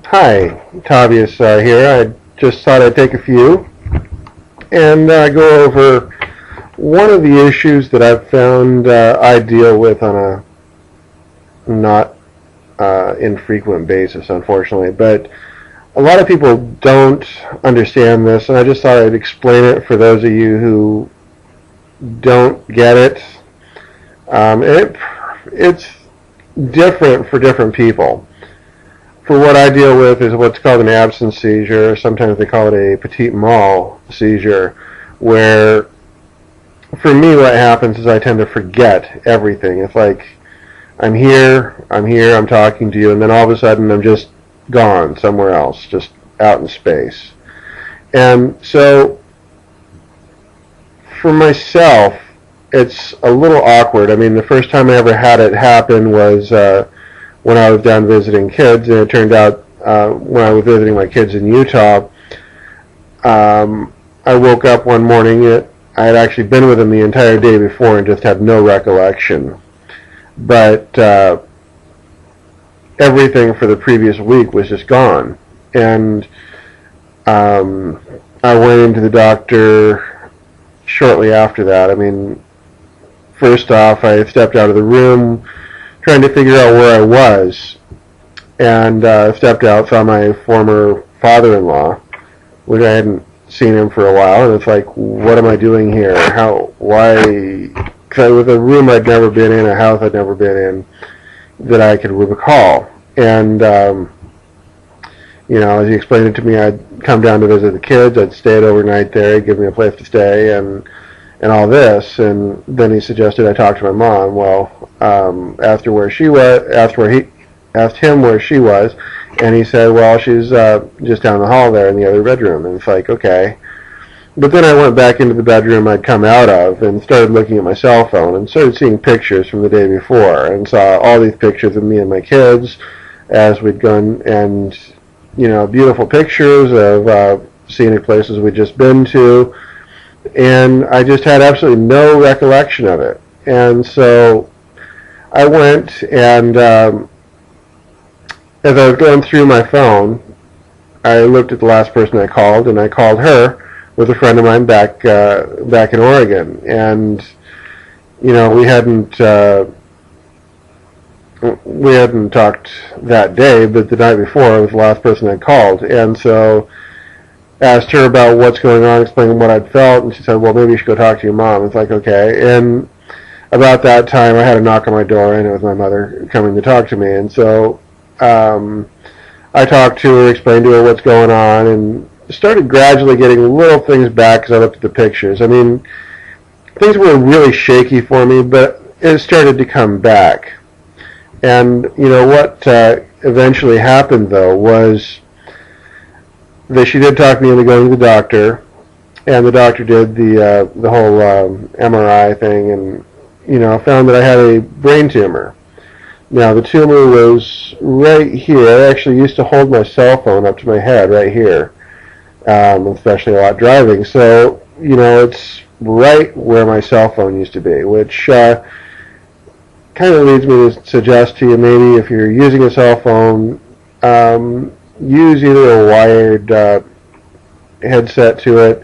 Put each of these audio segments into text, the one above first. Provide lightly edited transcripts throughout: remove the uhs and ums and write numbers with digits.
Hi, Tavius here. I just thought I'd take a few and go over one of the issues that I've found I deal with on a not infrequent basis, unfortunately. But a lot of people don't understand this, and I just thought I'd explain it for those of you who don't get it. It's different for different people. For what I deal with is what's called an absence seizure. Sometimes they call it a petit mal seizure, where for me what happens is I tend to forget everything. It's like I'm here, I'm talking to you, and then all of a sudden I'm just gone somewhere else, just out in space. And so for myself, it's a little awkward. I mean, the first time I ever had it happen was when I was down visiting kids, and it turned out when I was visiting my kids in Utah, I woke up one morning. I had actually been with them the entire day before and just had no recollection. But everything for the previous week was just gone. And I went into the doctor shortly after that. I mean, first off, I stepped out of the room trying to figure out where I was, and stepped out, saw my former father-in-law, which I hadn't seen him for a while, and it's like, what am I doing here? Why? Because it was a room I'd never been in, a house I'd never been in, that I could recall. And, as he explained it to me, I'd come down to visit the kids, I'd stay overnight there, he'd give me a place to stay, and all this, and then he suggested I talk to my mom. Well, asked him where she was, and he said, well, she's just down the hall there in the other bedroom. And it's like, okay. But then I went back into the bedroom I'd come out of and started looking at my cell phone and started seeing pictures from the day before, and saw all these pictures of me and my kids as we'd gone, and beautiful pictures of scenic places we'd just been to. And I just had absolutely no recollection of it. And so I went, and as I was going through my phone, I looked at the last person I called, and I called her with a friend of mine back in Oregon. And we hadn't talked that day, but the night before, it was the last person I called. And so asked her about what's going on, explaining what I'd felt, and she said, well, maybe you should go talk to your mom. It's like, okay. And about that time, I had a knock on my door, and it was my mother coming to talk to me. And so I talked to her, explained to her what's going on, and started gradually getting little things back as I looked at the pictures. I mean, things were really shaky for me, but it started to come back. And what eventually happened, though, was that she did talk me into going to the doctor, and the doctor did the whole MRI thing, and found that I had a brain tumor. Now, the tumor was right here. I actually used to hold my cell phone up to my head right here, especially a lot driving. So it's right where my cell phone used to be, which kind of leads me to suggest to you, maybe if you're using a cell phone, use either a wired headset to it,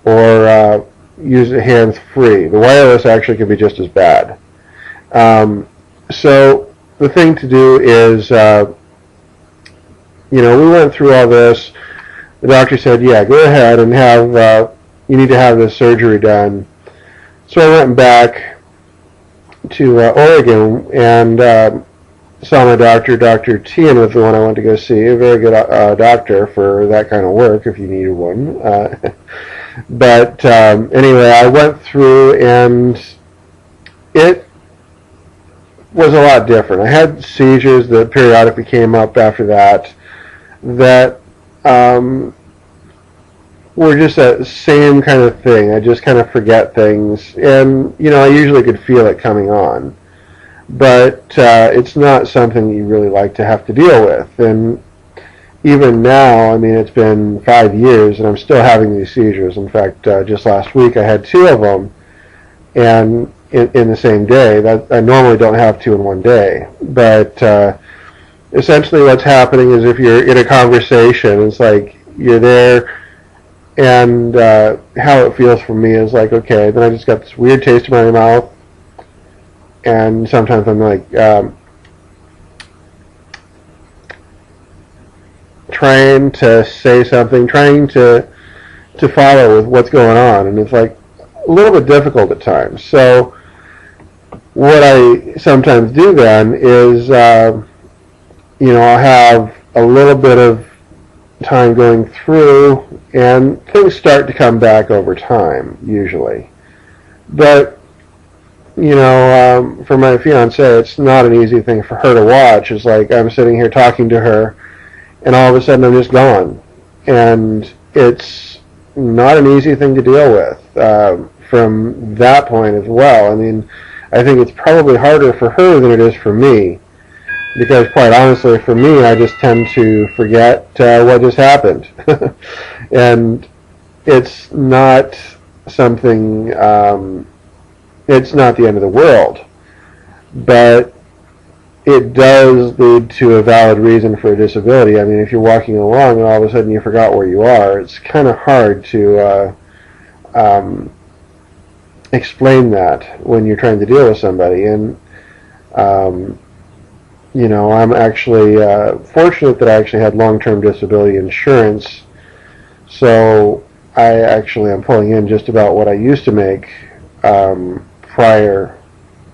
or use it hands-free. The wireless actually can be just as bad. So the thing to do is, we went through all this. The doctor said, yeah, go ahead and you need to have this surgery done. So I went back to Oregon and saw my doctor. Dr. Tian was the one I went to go see. A very good doctor for that kind of work, if you needed one. But anyway, I went through, and it was a lot different. I had seizures that periodically came up after that were just that same kind of thing. I just kind of forget things, and I usually could feel it coming on. But it's not something you really like to have to deal with. And even now, I mean, it's been 5 years, and I'm still having these seizures. In fact, just last week I had 2 of them, and in the same day. That I normally don't have 2 in one day. But essentially what's happening is if you're in a conversation, it's like you're there, and how it feels for me is like, okay, then I just got this weird taste in my mouth, and sometimes I'm like trying to say something, trying to follow with what's going on, and it's like a little bit difficult at times. So what I sometimes do then is, I'll have a little bit of time going through, and things start to come back over time, usually. But, for my fiance, it's not an easy thing for her to watch. It's like I'm sitting here talking to her, and all of a sudden I'm just gone. And it's not an easy thing to deal with from that point as well. I mean, I think it's probably harder for her than it is for me, because quite honestly, for me, I just tend to forget what just happened. And it's not something, it's not the end of the world, but it does lead to a valid reason for a disability. I mean, if you're walking along and all of a sudden you forgot where you are, it's kind of hard to explain that when you're trying to deal with somebody. And I'm actually fortunate that I actually had long-term disability insurance, so I actually am pulling in just about what I used to make prior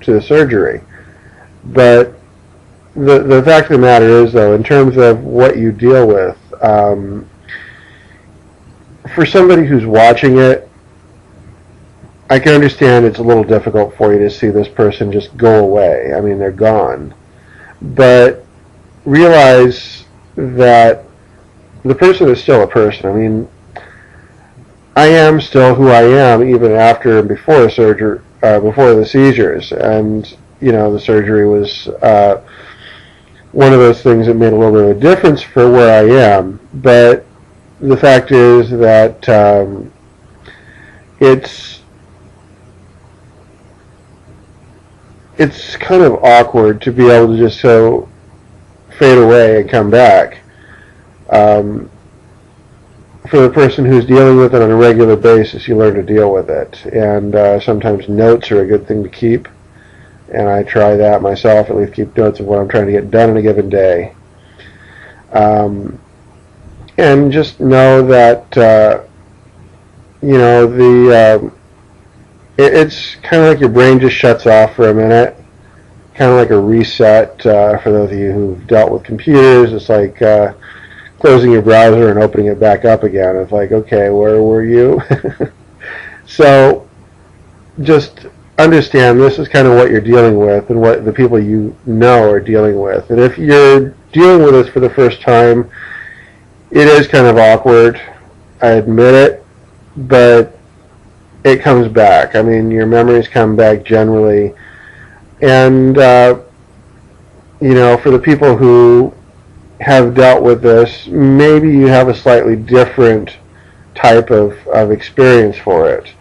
to the surgery. But the fact of the matter is, though, in terms of what you deal with, for somebody who's watching it, I can understand it's a little difficult for you to see this person just go away. I mean, they're gone. But realize that the person is still a person. I mean, I am still who I am even after and before surgery, before the seizures. And, the surgery was one of those things that made a little bit of a difference for where I am. But the fact is that it's kind of awkward to be able to just so fade away and come back. For the person who's dealing with it on a regular basis, you learn to deal with it. And sometimes notes are a good thing to keep. And I try that myself, at least keep notes of what I'm trying to get done in a given day. And just know that, it's kind of like your brain just shuts off for a minute, kind of like a reset. For those of you who've dealt with computers, it's like closing your browser and opening it back up again. It's like, okay, where were you? So just understand this is kind of what you're dealing with and what the people you know are dealing with. And if you're dealing with this for the first time, it is kind of awkward. I admit it, but it comes back. I mean, your memories come back generally. And, for the people who have dealt with this, maybe you have a slightly different type of experience for it.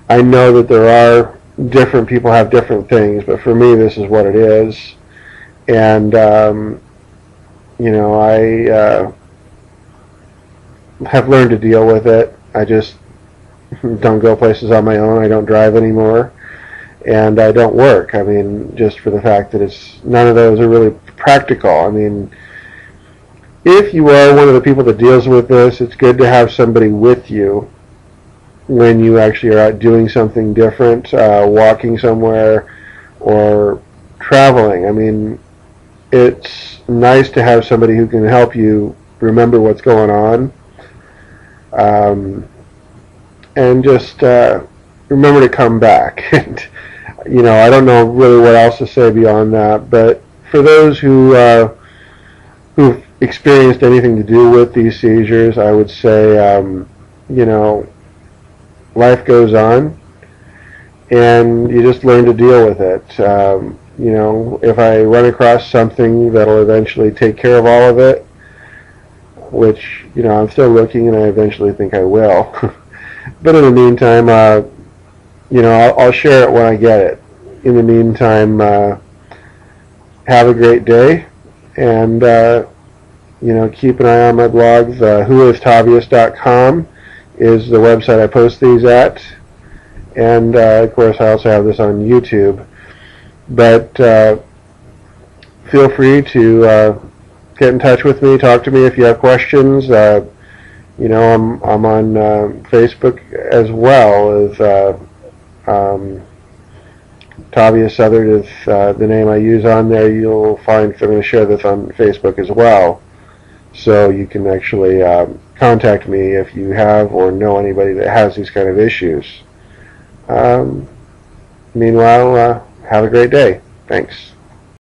I know that there are different people have different things, but for me, this is what it is. And, I have learned to deal with it. I just don't go places on my own. I don't drive anymore, and I don't work. I mean, just for the fact that none of those are really practical. I mean, if you are one of the people that deals with this, it's good to have somebody with you when you actually are out doing something different, walking somewhere or traveling. I mean, it's nice to have somebody who can help you remember what's going on. And just remember to come back. And, I don't know really what else to say beyond that, but for those who've experienced anything to do with these seizures, I would say, life goes on, and you just learn to deal with it. If I run across something that'll eventually take care of all of it, which, I'm still looking, and I eventually think I will. But in the meantime, I'll share it when I get it. In the meantime, have a great day, And keep an eye on my blogs. Whoistavius.com is the website I post these at, and of course I also have this on YouTube. But feel free to get in touch with me, talk to me if you have questions. I'm on Facebook as well as Tavius Southard is the name I use on there. You'll find I'm going to share this on Facebook as well, so you can actually contact me if you have or know anybody that has these kind of issues. Meanwhile, have a great day. Thanks.